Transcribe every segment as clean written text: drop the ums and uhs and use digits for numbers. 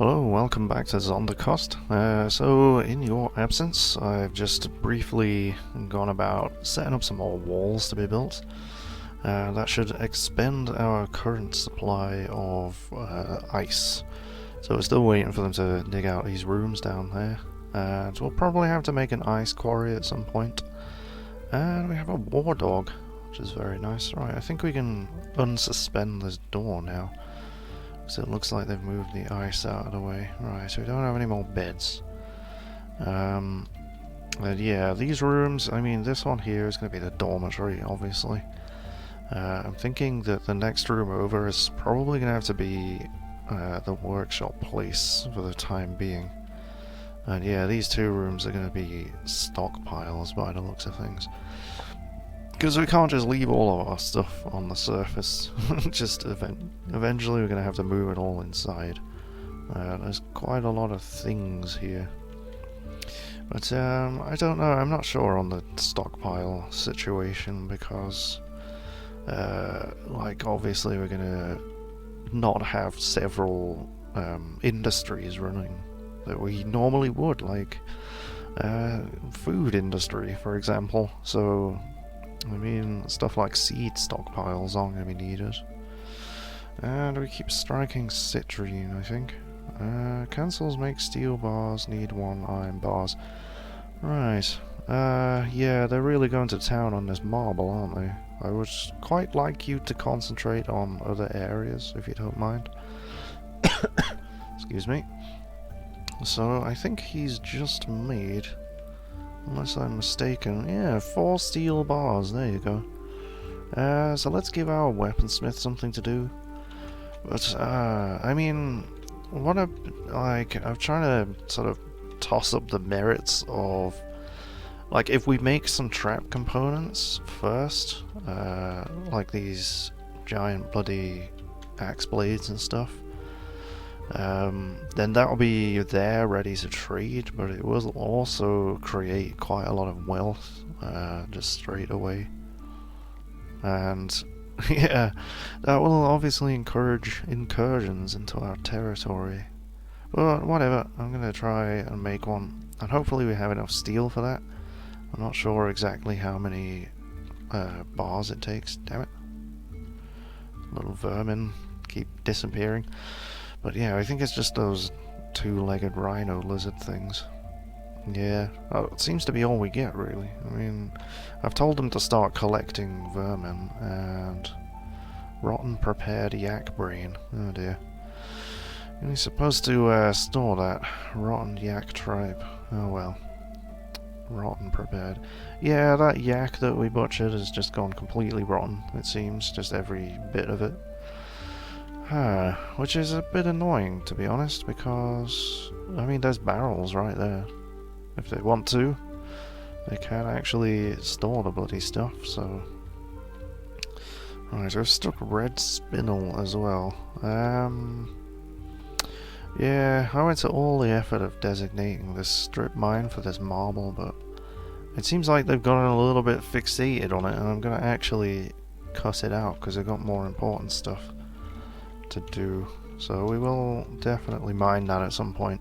Hello, welcome back to Zondakost. So, in your absence, I've just briefly gone about setting up some more walls to be built. That should expend our current supply of ice. So we're still waiting for them to dig out these rooms down there. So we'll probably have to make an ice quarry at some point. And we have a war dog, which is very nice. Right, I think we can unsuspend this door now. So it looks like they've moved the ice out of the way. Right, so we don't have any more beds. And yeah, these rooms, I mean, this one here is going to be the dormitory, obviously. I'm thinking that the next room over is probably going to have to be the workshop place for the time being. And yeah, these two rooms are going to be stockpiles by the looks of things. Because we can't just leave all of our stuff on the surface. Just eventually we're going to have to move it all inside. There's quite a lot of things here. But I don't know, I'm not sure on the stockpile situation because like obviously we're going to not have several industries running that we normally would, like food industry for example. So I mean, stuff like seed stockpiles aren't going to be needed. And we keep striking citrine, I think. Cancels make steel bars, need 1 iron bars. Right. Yeah, they're really going to town on this marble, aren't they? I would quite like you to concentrate on other areas, if you don't mind. Excuse me. So, I think he's just made... Unless I'm mistaken. Yeah, 4 steel bars. There you go. So let's give our weaponsmith something to do. But, I mean, what I'm trying to sort of toss up the merits of, like, if we make some trap components first, like these giant bloody axe blades and stuff, then that'll be there ready to trade, but it will also create quite a lot of wealth just straight away. And yeah, that will obviously encourage incursions into our territory. But whatever, I'm gonna try and make one, and hopefully we have enough steel for that. I'm not sure exactly how many bars it takes. Damn it, little vermin keep disappearing. But yeah, I think it's just those 2-legged rhino lizard things. Yeah, it seems to be all we get, really. I mean, I've told them to start collecting vermin and rotten prepared yak brain. Oh dear. You're supposed to store that rotten yak tripe. Oh well. Rotten prepared. Yeah, that yak that we butchered has just gone completely rotten, it seems. Just every bit of it. Which is a bit annoying, to be honest, because, I mean, there's barrels right there. If they want to, they can actually store the bloody stuff, so... Right, I've stuck red spinel as well. Yeah, I went to all the effort of designating this strip mine for this marble, but it seems like they've gotten a little bit fixated on it, and I'm going to actually cut it out, because they've got more important stuff to do, so we will definitely mine that at some point.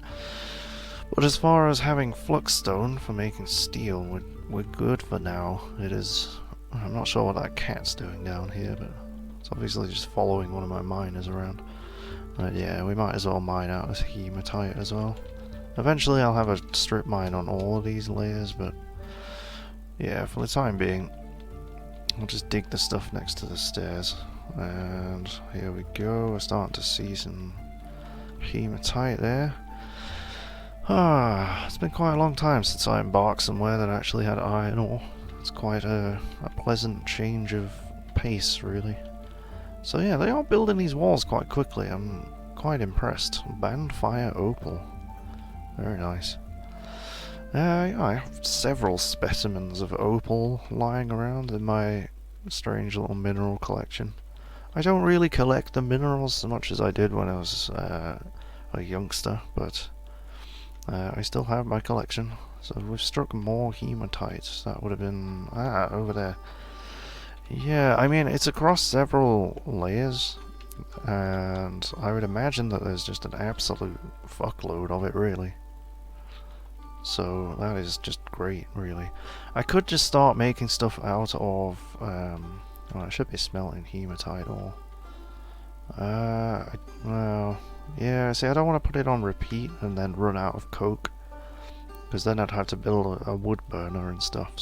But as far as having fluxstone for making steel, we're good for now. It is... I'm not sure what that cat's doing down here, but it's obviously just following one of my miners around. But yeah, we might as well mine out this hematite as well. Eventually I'll have a strip mine on all of these layers, but yeah, for the time being, I'll just dig the stuff next to the stairs. And here we go, we're starting to see some hematite there. It's been quite a long time since I embarked somewhere that actually had iron ore. It's quite a pleasant change of pace, really. So yeah, they are building these walls quite quickly. I'm quite impressed. Bandfire opal. Very nice. Yeah, I have several specimens of opal lying around in my strange little mineral collection. I don't really collect the minerals so much as I did when I was a youngster, but I still have my collection. So we've struck more hematites. That would have been... over there. Yeah, I mean, it's across several layers. and I would imagine that there's just an absolute fuckload of it, really. So that is just great, really. I could just start making stuff out of, well, it should be smelting hematite ore. Well, yeah, see, I don't want to put it on repeat and then run out of coke, because then I'd have to build a wood burner and stuff,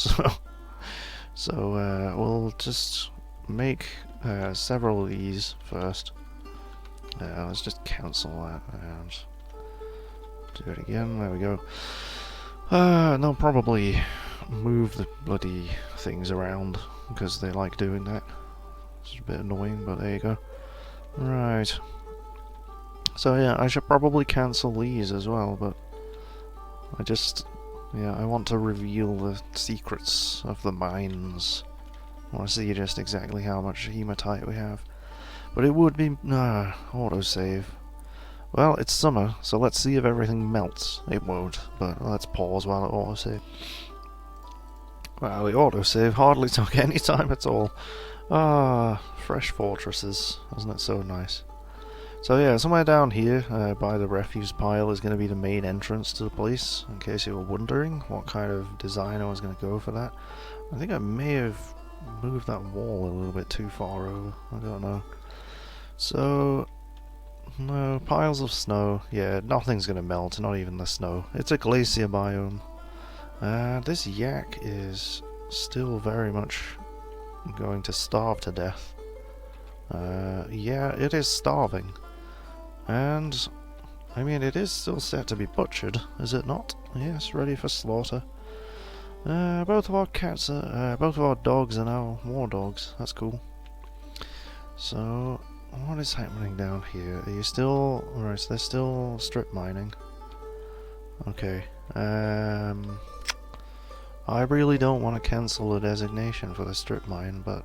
so we'll just make several of these first. Let's just cancel that and do it again. There we go. And they'll probably move the bloody things around because they like doing that. It's a bit annoying, but there you go. Right. So yeah, I should probably cancel these as well, but I want to reveal the secrets of the mines. I want to see just exactly how much hematite we have. But it would be... autosave. Well, it's summer, so let's see if everything melts. It won't, but let's pause while it autosave. Well, the autosave hardly took any time at all. Ah, fresh fortresses. Isn't it so nice? So yeah, somewhere down here, by the refuse pile, is going to be the main entrance to the place, in case you were wondering what kind of design I was going to go for that. I think I may have moved that wall a little bit too far over. I don't know. So, no, piles of snow. Yeah, nothing's going to melt, not even the snow. It's a glacier biome. This yak is still very much going to starve to death. Yeah, it is starving. And, I mean, it is still set to be butchered, is it not? Yes, ready for slaughter. Both of our cats are, both of our dogs are now war dogs. That's cool. So, what is happening down here? Are you still... Alright, so they're still strip mining. Okay. I really don't want to cancel the designation for the strip mine, but...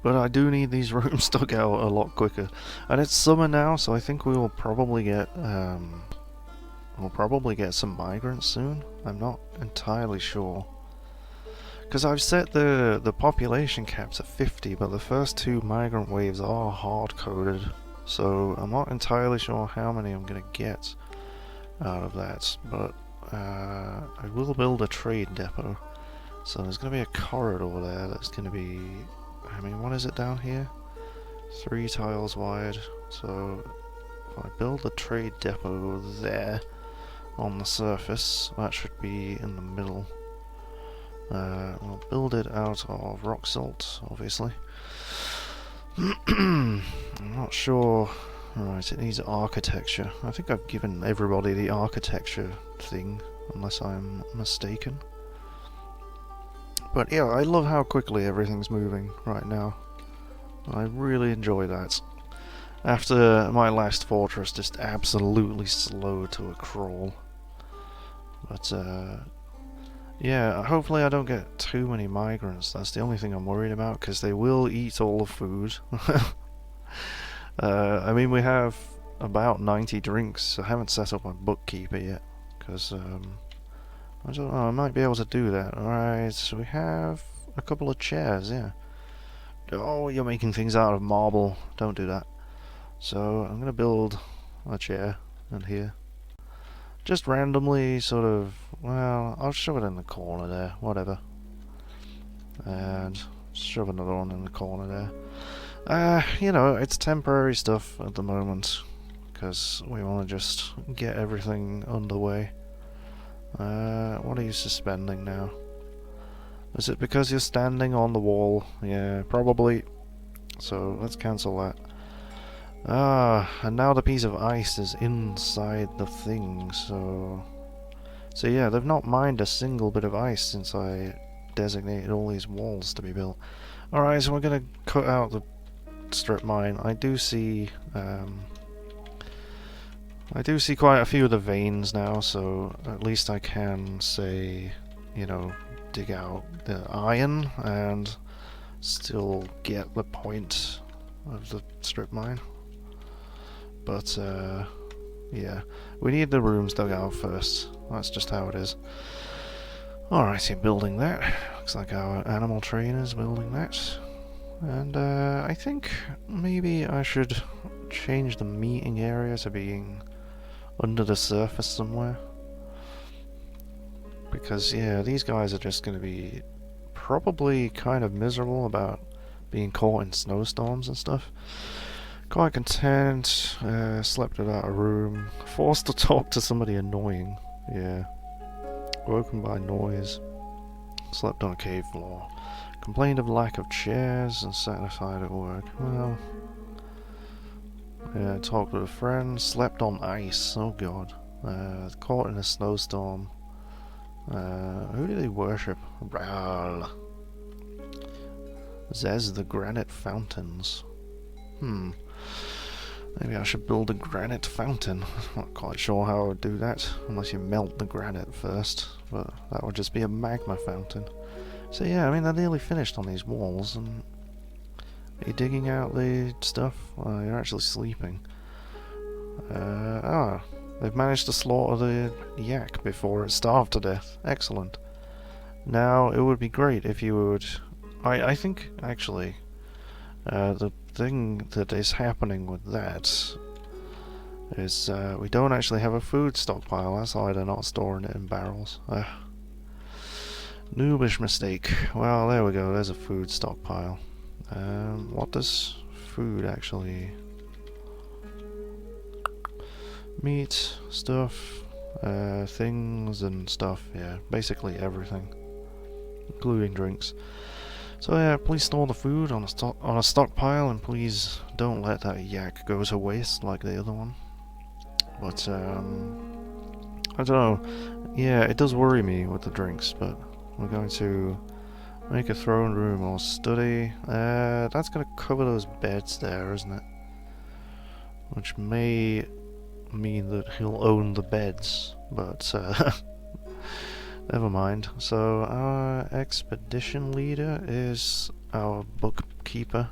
But I do need these rooms dug out a lot quicker. And it's summer now, so I think we will probably get... we'll probably get some migrants soon. I'm not entirely sure. Because I've set the population caps at 50, but the first two migrant waves are hard-coded. So I'm not entirely sure how many I'm going to get out of that. But I will build a trade depot. So there's going to be a corridor there that's going to be... I mean, what is it down here? 3 tiles wide. So if I build a trade depot there on the surface, that should be in the middle. We'll build it out of rock salt, obviously. I'm not sure. Right, it needs architecture. I think I've given everybody the architecture thing, unless I'm mistaken. But yeah, I love how quickly everything's moving right now. I really enjoy that. After my last fortress just absolutely slowed to a crawl. But yeah, hopefully I don't get too many migrants. That's the only thing I'm worried about, because they will eat all the food. I mean, we have about 90 drinks. I haven't set up my bookkeeper yet, because I don't know, I might be able to do that. Alright, so we have a couple of chairs, yeah. Oh, you're making things out of marble. Don't do that. So, I'm going to build a chair in here. Just randomly, sort of, well, I'll shove it in the corner there, whatever. And shove another one in the corner there. You know, it's temporary stuff at the moment, because we want to just get everything underway. What are you suspending now? Is it because you're standing on the wall? Yeah, probably. So let's cancel that. And now the piece of ice is inside the thing, so yeah, they've not mined a single bit of ice since I designated all these walls to be built. Alright, so we're gonna cut out the strip mine. I do see quite a few of the veins now, so at least I can say, you know, dig out the iron and still get the point of the strip mine. But yeah, we need the rooms dug out first. That's just how it is. Alrighty, building that. Looks like our animal trainer's building that. And I think maybe I should change the meeting area to being under the surface somewhere. Because, yeah, these guys are just going to be probably kind of miserable about being caught in snowstorms and stuff. Quite content, slept without a room, forced to talk to somebody annoying, yeah. Woken by noise, slept on a cave floor, complained of lack of chairs and sat aside at work. Well, yeah, talked with a friend, slept on ice, oh god. Caught in a snowstorm. Who do they worship? Ral. Zez the granite fountains. Maybe I should build a granite fountain. Not quite sure how I would do that, unless you melt the granite first, but that would just be a magma fountain. So yeah, I mean, they're nearly finished on these walls, and are you digging out the stuff? Well, you're actually sleeping. They've managed to slaughter the yak before it starved to death. Excellent. Now, it would be great if you would... I think, actually, the thing that is happening with that is we don't actually have a food stockpile. That's why they're not storing it in barrels. Noobish mistake. Well, there we go. There's a food stockpile. What does food actually... Meat, stuff, things and stuff, yeah. Basically everything. Including drinks. So yeah, please store the food on a stockpile, and please don't let that yak go to waste like the other one. But I don't know. Yeah, it does worry me with the drinks, but we're going to make a throne room or study. That's going to cover those beds there, isn't it? Which may mean that he'll own the beds, but never mind. So our expedition leader is our bookkeeper,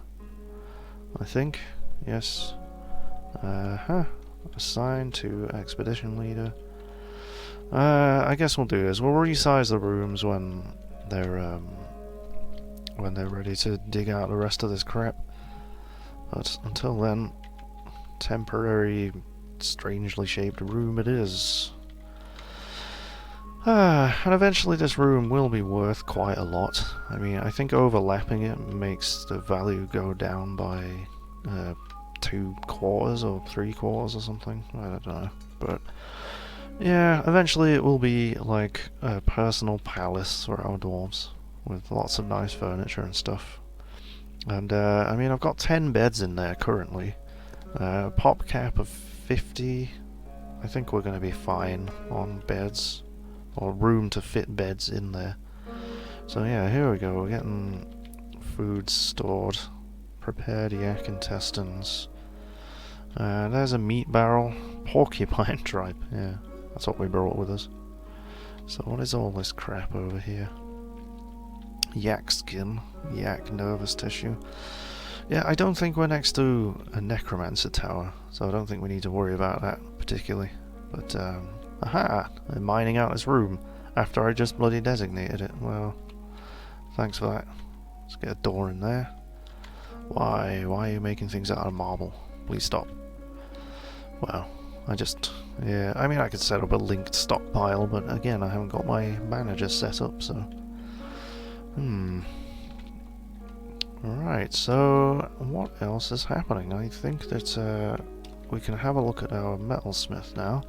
I think. Yes. Assigned to expedition leader. I guess we'll do this. We'll resize the rooms when they're ready to dig out the rest of this crap. But until then, temporary, strangely shaped room it is. And eventually this room will be worth quite a lot. I mean, I think overlapping it makes the value go down by 2/4 or 3/4 or something. I don't know. But yeah, eventually it will be like a personal palace for our dwarves, with lots of nice furniture and stuff. And I mean, I've got 10 beds in there currently. Pop cap of 50. I think we're going to be fine on beds, or room to fit beds in there. So yeah, here we go. We're getting food stored. Prepared yak intestines. There's a meat barrel. Porcupine tripe. Yeah, that's what we brought with us. So what is all this crap over here? Yak skin. Yak nervous tissue. Yeah, I don't think we're next to a necromancer tower, so I don't think we need to worry about that particularly. But, aha! They're mining out this room after I just bloody designated it. Well, thanks for that. Let's get a door in there. Why are you making things out of marble? Please stop. Well, yeah, I mean, I could set up a linked stockpile, but again, I haven't got my manager set up, so... Alright, so what else is happening? I think that we can have a look at our metalsmith now.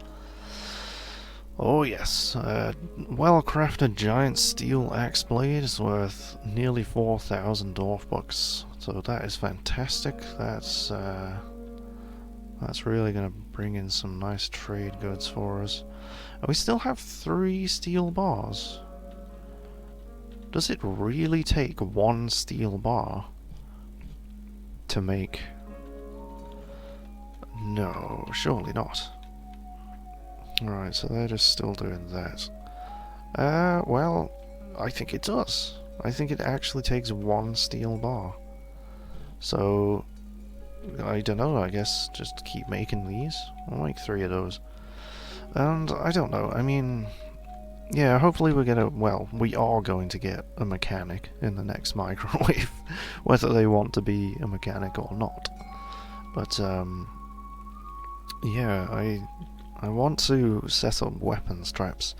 Oh yes, well-crafted giant steel axe blade is worth nearly 4,000 Dwarf bucks. So that is fantastic. That's really going to bring in some nice trade goods for us. And we still have 3 steel bars. Does it really take 1 steel bar to make... No, surely not. Alright, so they're just still doing that. Well, I think it does. I think it actually takes 1 steel bar. So, I don't know, I guess just keep making these. I'll make 3 of those. And, I don't know, I mean... yeah, hopefully we get a, well, we are going to get a mechanic in the next migrant wave, whether they want to be a mechanic or not. But, yeah, I want to set up weapons traps.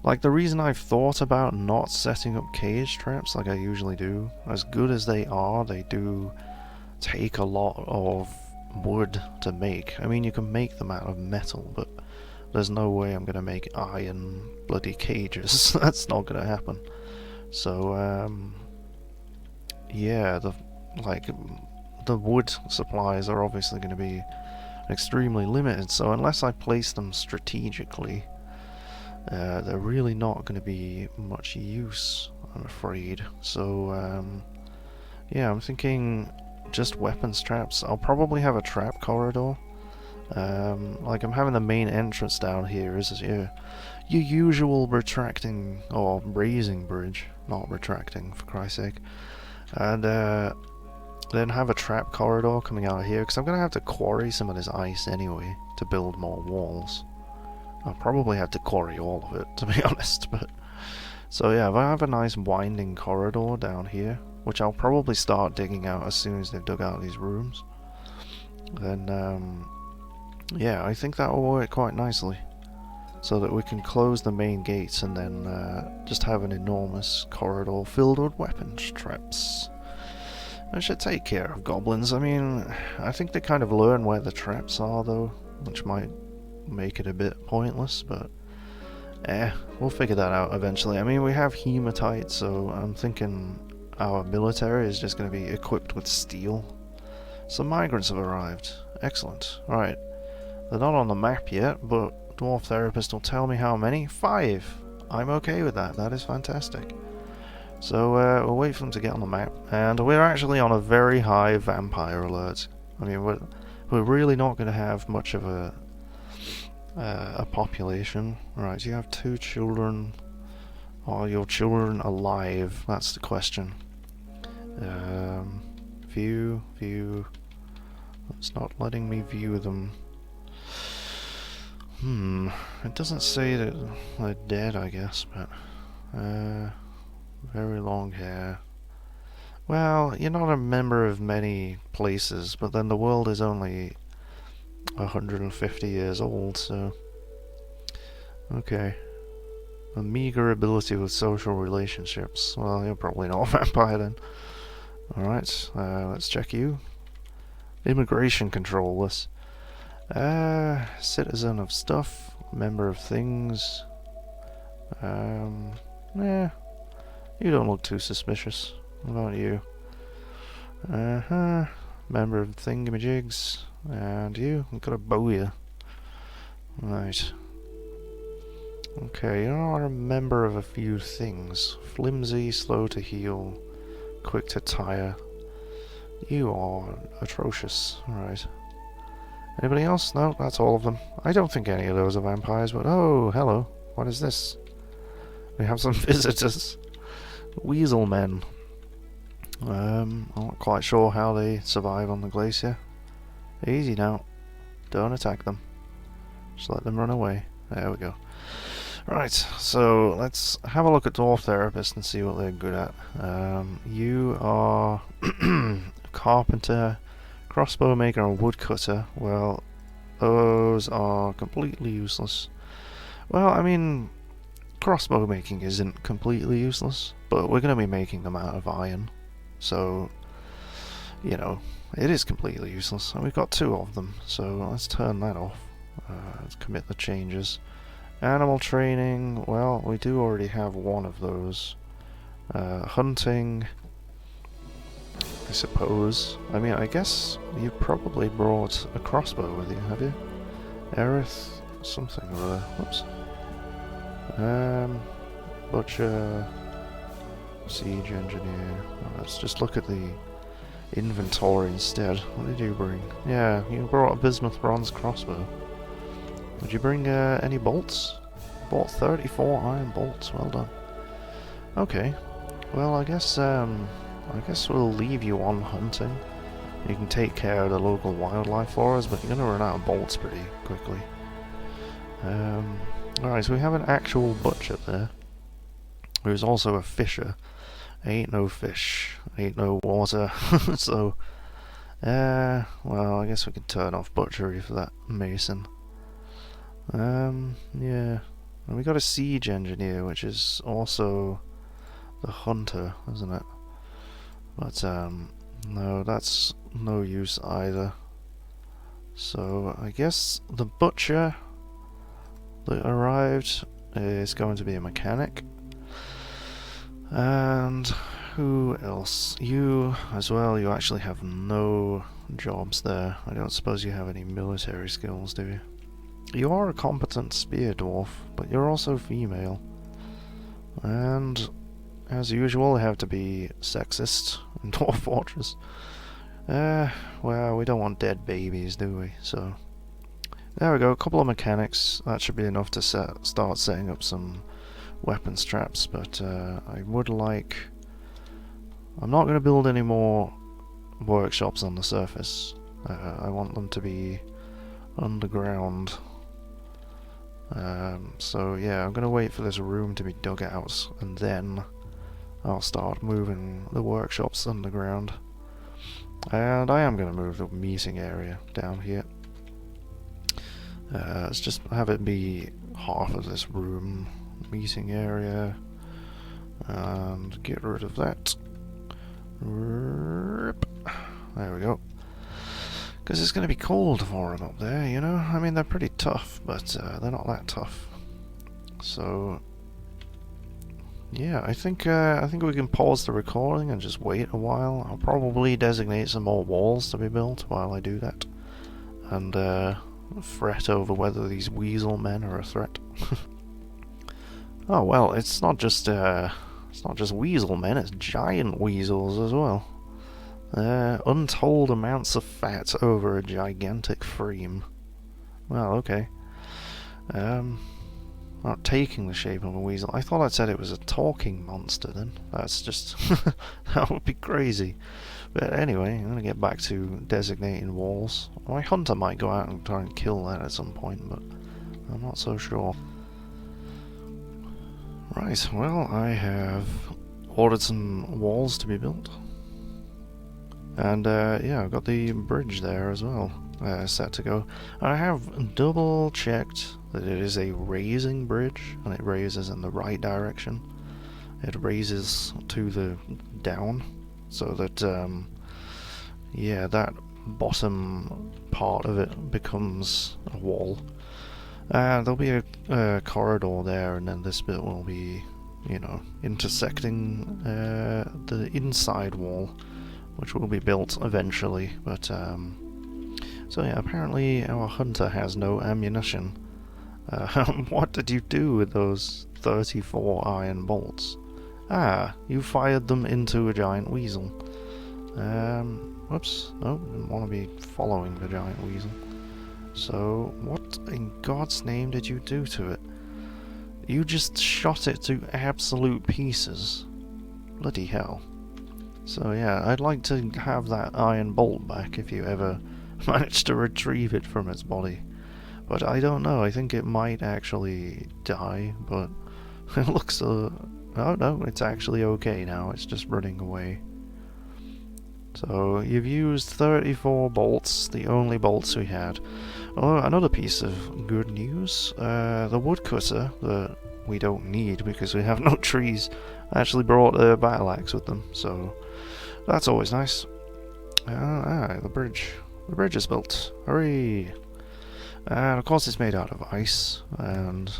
Like, the reason I've thought about not setting up cage traps like I usually do, as good as they are, they do take a lot of wood to make. I mean, you can make them out of metal, but there's no way I'm gonna make iron bloody cages. That's not gonna happen. So, yeah, the wood supplies are obviously gonna be extremely limited. So unless I place them strategically, they're really not going to be much use, I'm afraid. So, yeah, I'm thinking just weapons traps. I'll probably have a trap corridor. Like, I'm having the main entrance down here is your usual retracting, or raising bridge, not retracting, for Christ's sake. And, then have a trap corridor coming out of here, because I'm going to have to quarry some of this ice anyway to build more walls. I'll probably have to quarry all of it, to be honest, but... So yeah, if I have a nice winding corridor down here, which I'll probably start digging out as soon as they've dug out these rooms, then, yeah, I think that will work quite nicely. So that we can close the main gates and then just have an enormous corridor filled with weapons traps. I should take care of goblins. I mean, I think they kind of learn where the traps are, though, which might make it a bit pointless, but we'll figure that out eventually. I mean, we have hematite, so I'm thinking our military is just going to be equipped with steel. Some migrants have arrived. Excellent. Alright, they're not on the map yet, but Dwarf Therapist will tell me how many. 5! I'm okay with that. That is fantastic. So we'll wait for them to get on the map, and we're actually on a very high vampire alert. I mean, we're really not going to have much of a population. Right, you have 2 children. Are your children alive? That's the question. View. It's not letting me view them. It doesn't say that they're dead, I guess, but very long hair. Well, you're not a member of many places, but then the world is only 150 years old, so... Okay. A meager ability with social relationships. Well, you're probably not a vampire then. Alright, let's check you. Immigration control list. Citizen of stuff. Member of things. Yeah. You don't look too suspicious. What about you? Member of thingamajigs. And you? I've got a bowyer. Right. Okay, you are a member of a few things. Flimsy, slow to heal, quick to tire. You are atrocious. Right. Anybody else? No, that's all of them. I don't think any of those are vampires, but oh, hello. What is this? We have some visitors. Weasel men. I'm not quite sure how they survive on the glacier. Easy now. Don't attack them. Just let them run away. There we go. Right, so let's have a look at Dwarf Therapist and see what they're good at. You are carpenter, crossbow maker, and woodcutter. Well, those are completely useless. Well, I mean, crossbow making isn't completely useless, but we're going to be making them out of iron. So, you know, it is completely useless. And we've got 2 of them, so let's turn that off. Let's commit the changes. Animal training, well, we do already have 1 of those. Hunting, I suppose. I mean, I guess you probably brought a crossbow with you, have you? Aerith, something or other. Whoops. Butcher, siege engineer. Oh, let's just look at the inventory instead. What did you bring? Yeah, you brought a bismuth bronze crossbow. Did you bring any bolts? Bought 34 iron bolts. Well done. Okay. Well, I guess we'll leave you on hunting. You can take care of the local wildlife for us, but you're gonna run out of bolts pretty quickly. Alright, so we have an actual butcher there, who's also a fisher. Ain't no fish, ain't no water, so, well, I guess we could turn off butchery for that mason. Yeah. And we got a siege engineer, which is also the hunter, isn't it? But, no, that's no use either. So, I guess the butcher that arrived is going to be a mechanic. And who else? You as well, you actually have no jobs there. I don't suppose you have any military skills, do you? You are a competent spear dwarf, but you're also female. And as usual, they have to be sexist in Dwarf Fortress. Well, we don't want dead babies, do we? So, there we go, a couple of mechanics. That should be enough to start setting up some weapon straps, but I would like... I'm not going to build any more workshops on the surface. I want them to be underground. So yeah, I'm going to wait for this room to be dug out, and then I'll start moving the workshops underground. And I am going to move the meeting area down here. Let's just have it be half of this room. Meeting area. And get rid of that. There we go. Because it's going to be cold for them up there, you know? I mean, they're pretty tough, but they're not that tough. So, yeah, I think we can pause the recording and just wait a while. I'll probably designate some more walls to be built while I do that. And fret over whether these weasel men are a threat. Oh well, it's not just weasel men, it's giant weasels as well. Untold amounts of fat over a gigantic frame. Well, okay. Not taking the shape of a weasel. I thought I'd said it was a talking monster then. That's just... that would be crazy. But anyway, I'm gonna get back to designating walls. My hunter might go out and try and kill that at some point, but I'm not so sure. Right, well, I have ordered some walls to be built. And yeah, I've got the bridge there as well, set to go. I have double checked that it is a raising bridge, and it raises in the right direction. It raises to the down, so that, yeah, that bottom part of it becomes a wall. There'll be a corridor there, and then this bit will be, you know, intersecting the inside wall, which will be built eventually. But so yeah, apparently our hunter has no ammunition. What did you do with those 34 iron bolts? Ah, you fired them into a giant weasel. Whoops, no, didn't want to be following the giant weasel. So, what in God's name did you do to it? You just shot it to absolute pieces. Bloody hell. So yeah, I'd like to have that iron bolt back if you ever manage to retrieve it from its body. But I don't know, I think it might actually die, but it looks oh no, it's actually okay now, it's just running away. So you've used 34 bolts, the only bolts we had. Oh, another piece of good news. The woodcutter that we don't need because we have no trees actually brought a battle axe with them, so that's always nice. The bridge. The bridge is built. Hooray! And of course it's made out of ice, and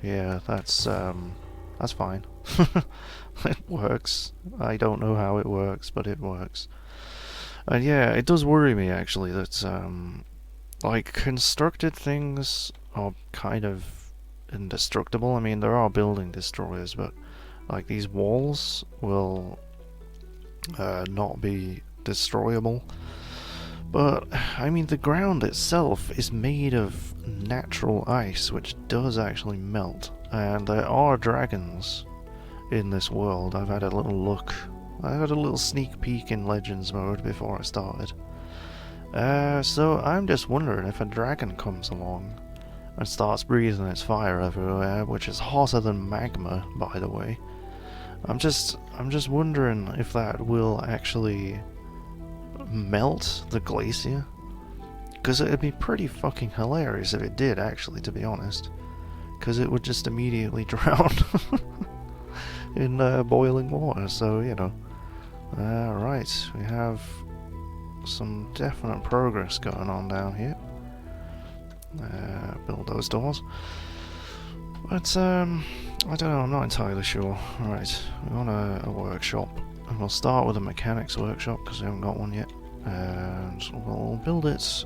yeah, that's fine. It works. I don't know how it works, but it works. And yeah, it does worry me actually that like constructed things are kind of indestructible. I mean, there are building destroyers, but like these walls will not be destroyable. But I mean, the ground itself is made of natural ice, which does actually melt, and there are dragons in this world. I've had a little look. I had a little sneak peek in Legends mode before I started. So I'm just wondering if a dragon comes along and starts breathing its fire everywhere, which is hotter than magma, by the way. I'm just wondering if that will actually melt the glacier, because it'd be pretty fucking hilarious if it did, actually, to be honest, because it would just immediately drown in boiling water. So, you know. Right, we have some definite progress going on down here. Build those doors. But, I don't know, I'm not entirely sure. Alright, we want a workshop. And we'll start with a mechanics workshop, because we haven't got one yet. And we'll build it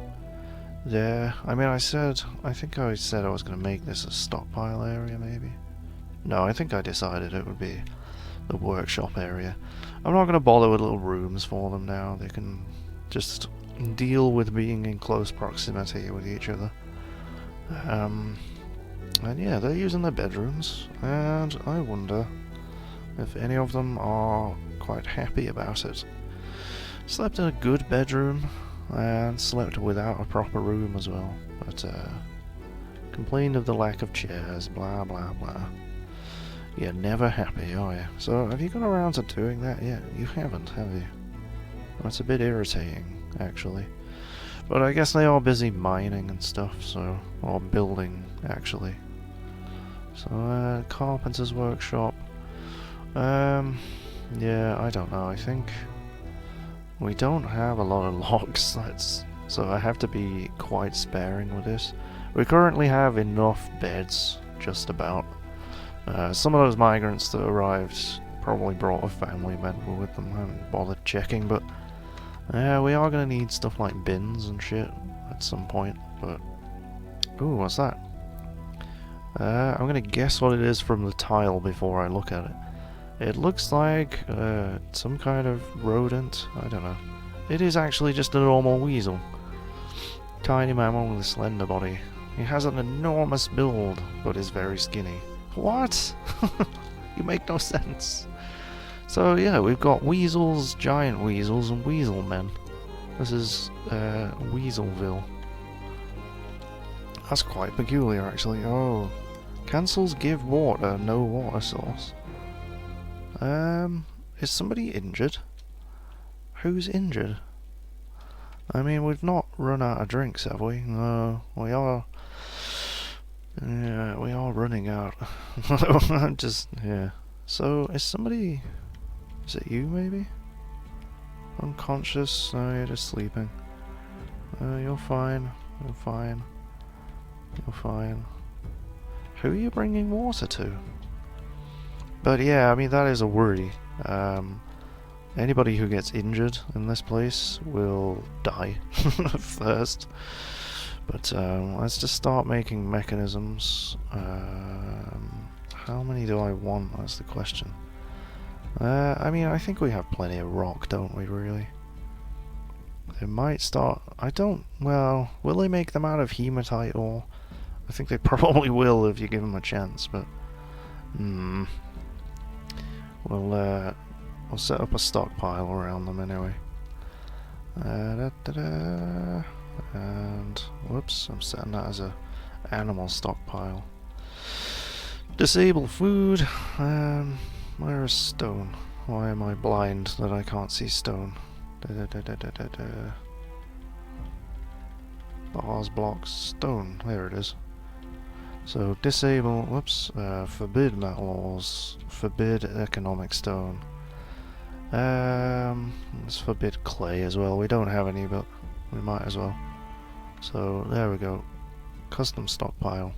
there. I mean, I think I said I was going to make this a stockpile area, maybe? No, I think I decided it would be the workshop area. I'm not going to bother with little rooms for them now. They can just deal with being in close proximity with each other. And yeah, they're using their bedrooms, and I wonder if any of them are quite happy about it. Slept in a good bedroom, and slept without a proper room as well, but complained of the lack of chairs, blah blah blah. You're never happy, are you? So, have you got around to doing that yet? You haven't, have you? Well, it's a bit irritating, actually. But I guess they are busy mining and stuff, so... or building, actually. So, carpenter's workshop. Yeah, I don't know, I think... we don't have a lot of logs, so I have to be quite sparing with this. We currently have enough beds, just about. Some of those migrants that arrived probably brought a family member with them. I haven't bothered checking, but we are going to need stuff like bins and shit at some point. But ooh, what's that? I'm going to guess what it is from the tile before I look at it. It looks like some kind of rodent. I don't know. It is actually just a normal weasel. Tiny mammal with a slender body. He has an enormous build, but is very skinny. What? You make no sense. So yeah, we've got weasels, giant weasels, and weasel men. This is Weaselville. That's quite peculiar, actually. Oh, cancels give water, no water source. Is somebody injured? Who's injured? I mean, we've not run out of drinks, have we? No, we are. Yeah, we are running out. I'm just, yeah. So, is somebody... is it you, maybe? Unconscious? No, you're just sleeping. You're fine. You're fine. You're fine. Who are you bringing water to? But yeah, I mean, that is a worry. Anybody who gets injured in this place will die first. But let's just start making mechanisms. How many do I want? That's the question. I mean, I think we have plenty of rock, don't we, really? They might start... I don't... well, will they make them out of hematite ore? I think they probably will if you give them a chance, but... We'll set up a stockpile around them anyway. And whoops, I'm setting that as a animal stockpile. Disable food. Where is stone? Why am I blind that I can't see stone? Bars, blocks, stone. There it is. So disable. Whoops. Forbid metal ores. Forbid economic stone. Let's forbid clay as well. We don't have any, but we might as well. So there we go. Custom stockpile.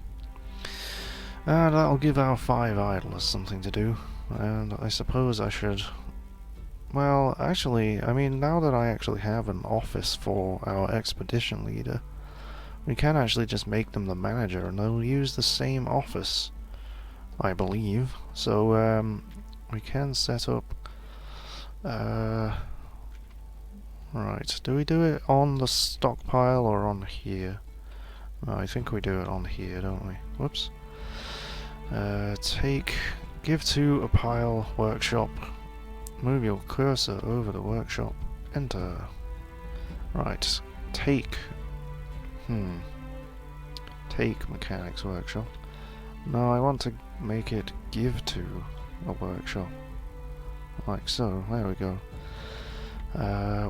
And that'll give our 5 idlers something to do. And I suppose I should... well, actually, I mean, now that I actually have an office for our expedition leader, we can actually just make them the manager and they'll use the same office, I believe. So, we can set up... right, do we do it on the stockpile or on here? No, I think we do it on here, don't we? Whoops. Give to a pile workshop. Move your cursor over the workshop. Enter. Right, take. take mechanics workshop. No, I want to make it give to a workshop. Like so, there we go.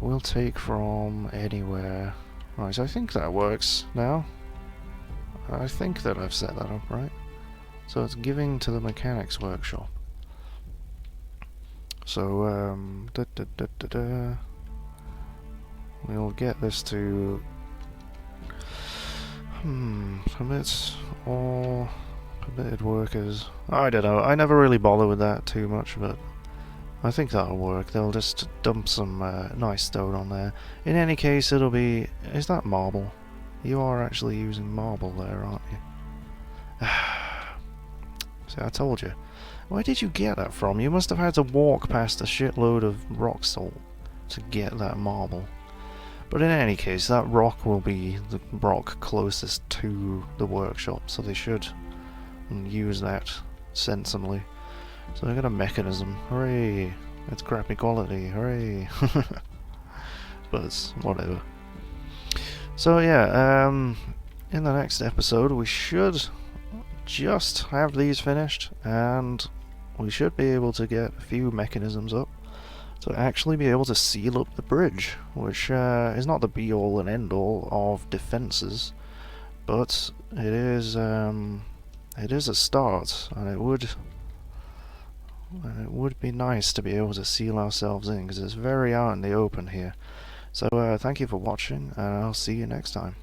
We'll take from anywhere. Right, I think that works now. I think that I've set that up right. So it's giving to the mechanics workshop. So, we'll get this to permits all permitted workers. I don't know, I never really bother with that too much, but I think that'll work. They'll just dump some nice stone on there. In any case, it'll be... Is that marble? You are actually using marble there, aren't you? See, I told you. Where did you get that from? You must have had to walk past a shitload of rock salt to get that marble. But in any case, that rock will be the rock closest to the workshop, so they should use that sensibly. So I got a mechanism. Hooray! It's crappy quality. Hooray! But it's whatever. So yeah, in the next episode we should just have these finished, and we should be able to get a few mechanisms up to actually be able to seal up the bridge, which is not the be-all and end-all of defences, but it is a start, and it would be nice to be able to seal ourselves in, because it's very out in the open here. So thank you for watching, and I'll see you next time.